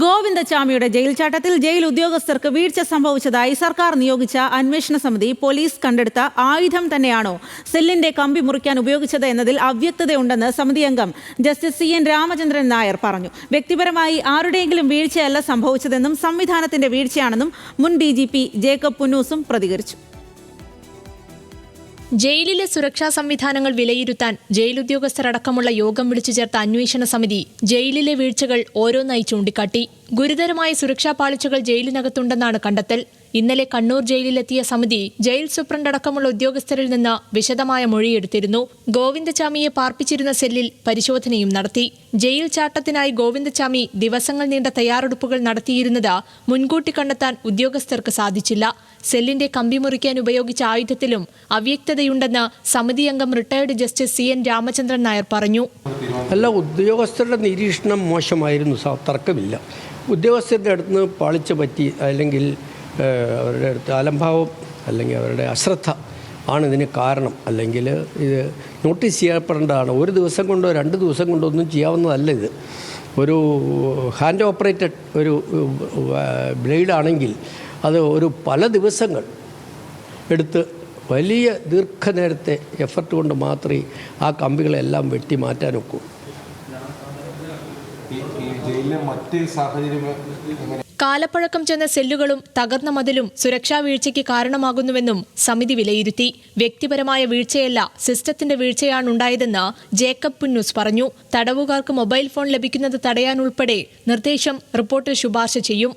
ഗോവിന്ദചാമിയുടെ jail ചാട്ടത്തിൽ jail ഉദ്യോഗസ്ഥർക്ക് വീഴ്ച സംഭവിച്ചതായി സർക്കാർ നിയോഗിച്ച അന്വേഷണ സമിതി പോലീസ് കണ്ടെടുത്ത ആയുധം തന്നെയാണോ സെല്ലിന്റെ കമ്പി മുറിക്കാൻ ഉപയോഗിച്ചത് എന്നതിൽ അവ്യക്തതയുണ്ടെന്ന് സമിതി അംഗം ജസ്റ്റിസ് CN രാമചന്ദ്രൻ നായർ പറഞ്ഞു. വ്യക്തിപരമായി ആരുടെയെങ്കിലും വീഴ്ചയല്ല സംഭവിച്ചതെന്നും സംവിധാനത്തിന്റെ വീഴ്ചയാണെന്നും മുൻ DGP ജേക്കബ് പുന്നൂസും പ്രതികരിച്ചു. ജയിലിലെ സുരക്ഷാ സംവിധാനങ്ങൾ വിലയിരുത്താൻ ജയിലുദ്യോഗസ്ഥരടക്കമുള്ള യോഗം വിളിച്ചു ചേർത്ത അന്വേഷണ സമിതി ജയിലിലെ വീഴ്ചകൾ ഓരോന്നായി ചൂണ്ടിക്കാട്ടി. ഗുരുതരമായ സുരക്ഷാ പാളിച്ചകൾ ജയിലിനകത്തുണ്ടെന്നാണ് കണ്ടെത്തൽ. ഇന്നലെ കണ്ണൂർ ജയിലിലെത്തിയ സമിതി ജയിൽ സൂപ്രണ്ട് അടക്കമുള്ള ഉദ്യോഗസ്ഥരിൽ നിന്ന് വിശദമായ മൊഴിയെടുത്തിരുന്നു. ഗോവിന്ദചാമിയെ പാർപ്പിച്ചിരുന്ന സെല്ലിൽ പരിശോധനയും നടത്തി. ജയിൽ ചാട്ടത്തിനായി ഗോവിന്ദചാമി ദിവസങ്ങൾ നീണ്ട തയ്യാറെടുപ്പുകൾ നടത്തിയിരുന്നത് മുൻകൂട്ടി കണ്ടെത്താൻ ഉദ്യോഗസ്ഥർക്ക് സാധിച്ചില്ല. സെല്ലിന്റെ കമ്പി മുറിക്കാൻ ഉപയോഗിച്ച ആയുധത്തിലും അവ്യക്തതയുണ്ടെന്ന് സമിതി അംഗം retired justice CN Ramachandran Nair പറഞ്ഞു. അല്ല, ഉദ്യോഗസ്ഥരുടെ നിരീക്ഷണം മോശമായിരുന്നു, തർക്കമില്ല. ഉദ്യോഗസ്ഥരുടെ അടുത്ത് നിന്ന് പാളിച്ച പറ്റി അല്ലെങ്കിൽ അവരുടെ അടുത്ത് അലംഭാവം അല്ലെങ്കിൽ അവരുടെ അശ്രദ്ധ ആണ് ഇതിന് കാരണം. അല്ലെങ്കിൽ ഇത് നോട്ടീസ് ചെയ്യപ്പെടേണ്ടതാണ്. ഒരു ദിവസം കൊണ്ടോ 2 ദിവസം കൊണ്ടോ ഒന്നും ചെയ്യാവുന്നതല്ല. ഇത് ഒരു ഹാൻഡ് ഓപ്പറേറ്റഡ് ഒരു ബ്ലേഡാണെങ്കിൽ അത് പല ദിവസങ്ങൾ എടുത്ത് വലിയ ദീർഘനേരത്തെ എഫർട്ട് കൊണ്ട് മാത്രമേ ആ കമ്പികളെല്ലാം വെട്ടി മാറ്റാനൊക്കൂ. കാലപ്പഴക്കം ചെന്ന സെല്ലുകളും തകർന്ന മതിലും സുരക്ഷാ വീഴ്ചയ്ക്ക് കാരണമാകുന്നുവെന്നും സമിതി വിലയിരുത്തി. വ്യക്തിപരമായ വീഴ്ചയല്ല, സിസ്റ്റത്തിന്റെ വീഴ്ചയാണുണ്ടായതെന്ന് ജേക്കബ് പുന്നൂസ് പറഞ്ഞു. തടവുകാർക്ക് മൊബൈൽ ഫോൺ ലഭിക്കുന്നത് തടയാനുൾപ്പെടെ നിർദ്ദേശം റിപ്പോർട്ടിൽ ശുപാർശ ചെയ്യും.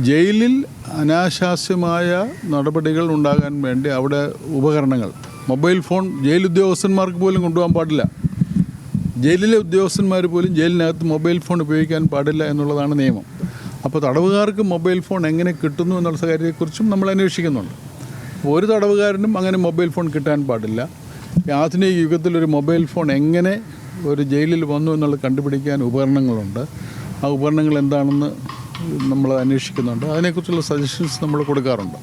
ജയിലിൽ അനാശാസ്യമായ നടപടികൾ ഉണ്ടാകാൻ വേണ്ടി അവിടെ ഉപകരണങ്ങൾ, മൊബൈൽ ഫോൺ ജയിലുദ്യോഗസ്ഥന്മാർക്ക് പോലും കൊണ്ടുപോകാൻ പാടില്ല. ജയിലിലെ ഉദ്യോഗസ്ഥന്മാർ പോലും ജയിലിനകത്ത് മൊബൈൽ ഫോൺ ഉപയോഗിക്കാൻ പാടില്ല എന്നുള്ളതാണ് നിയമം. അപ്പോൾ തടവുകാർക്ക് മൊബൈൽ ഫോൺ എങ്ങനെ കിട്ടുന്നു എന്നുള്ള കാര്യത്തെക്കുറിച്ചും നമ്മൾ അന്വേഷിക്കുന്നുണ്ട്. ഒരു തടവുകാരനും അങ്ങനെ മൊബൈൽ ഫോൺ കിട്ടാൻ പാടില്ല. ആധുനിക യുഗത്തിലൊരു മൊബൈൽ ഫോൺ എങ്ങനെ ഒരു ജയിലിൽ വന്നു എന്നുള്ളത് കണ്ടുപിടിക്കാൻ ഉപകരണങ്ങളുണ്ട്. ആ ഉപകരണങ്ങൾ എന്താണെന്ന് നമ്മൾ അന്വേഷിക്കുന്നുണ്ട്. അതിനെക്കുറിച്ചുള്ള സജഷൻസ് നമ്മൾ കൊടുക്കാറുണ്ട്.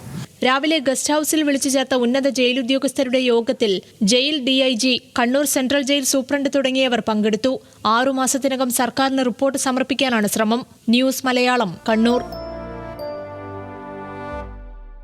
രാവിലെ ഗസ്റ്റ് ഹൌസിൽ വിളിച്ചു ചേർത്ത ഉന്നത ജയിലുദ്യോഗസ്ഥരുടെ യോഗത്തിൽ jail DIG, Kannur central jail superintendent തുടങ്ങിയവർ പങ്കെടുത്തു. 6 മാസത്തിനകം സർക്കാരിന് റിപ്പോർട്ട് സമർപ്പിക്കാനാണ് ശ്രമം. ന്യൂസ് മലയാളം, കണ്ണൂർ.